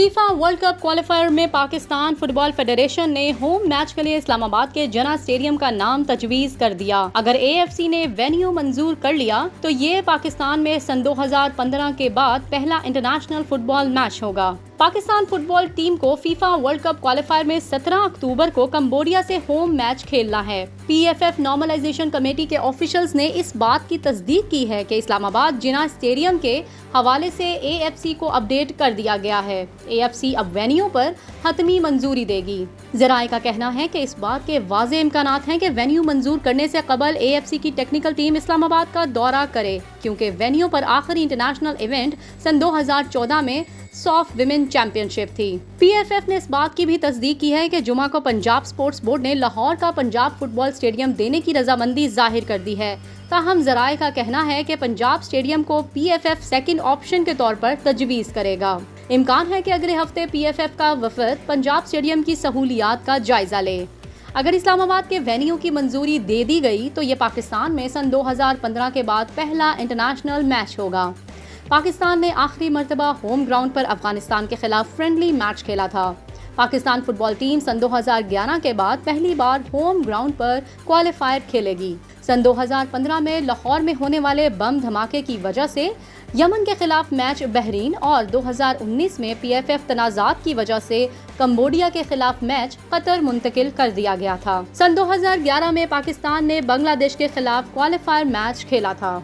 FIFA world cup qualifier में Pakistan football federation ने home match के लिए इस्लामाबाद के जना स्टेडियम का नाम तजवीज़ कर दिया। अगर AFC ने वेन्यू मंजूर कर लिया तो ये पाकिस्तान में सन 2015 के बाद पहला इंटरनेशनल फुटबॉल मैच होगा। पाकिस्तान फुटबॉल टीम को फीफा वर्ल्ड कप क्वालिफायर में 17 अक्टूबर को कंबोडिया से होम मैच खेलना है। PFF नॉर्मलाइजेशन कमेटी के ऑफिशियल्स ने इस बात की तस्दीक की है कि इस्लामाबाद जिना स्टेडियम के हवाले से AFC को अपडेट कर दिया गया है। AFC अब वेन्यू पर हतमी मंजूरी देगी। ज़राए का कहना है कि इस बात के वाज़े इम्कानात हैं कि वेन्यू मंजूर करने से कबल AFC की टेक्निकल टीम इस्लामाबाद का दौरा करे, क्योंकि वेन्यू पर आखिरी इंटरनेशनल इवेंट सन 2014 में सॉफ विमेन चैंपियनशिप थी। PFF ने इस बात की भी तस्दीक की है कि जुमा को पंजाब स्पोर्ट्स बोर्ड ने लाहौर का पंजाब फुटबॉल स्टेडियम देने की रजामंदी जाहिर कर दी है। ताहम ज़राए का कहना है कि पंजाब स्टेडियम को PFF सेकंड ऑप्शन के तौर पर तजवीज़ करेगा। इम्कान है कि अगले हफ्ते PFF का वफद पंजाब स्टेडियम की सहूलियात का जायजा ले। अगर इस्लामाबाद के वेन्यू की मंजूरी दे दी गई तो ये पाकिस्तान में सन 2015 के बाद पहला इंटरनेशनल मैच होगा। पाकिस्तान ने आखिरी मर्तबा होम ग्राउंड पर अफगानिस्तान के खिलाफ फ्रेंडली मैच खेला था। पाकिस्तान फुटबॉल टीम सन 2011 के बाद पहली बार होम ग्राउंड पर क्वालिफायर खेलेगी। सन 2015 में लाहौर में होने वाले बम धमाके की वजह से यमन के खिलाफ मैच बहरीन और 2019 में PFF तनाज़ात की वजह से कंबोडिया के खिलाफ मैच कतर मुंतकिल कर दिया गया था। सन 2011 में पाकिस्तान ने बांग्लादेश के खिलाफ क्वालिफायर मैच खेला था।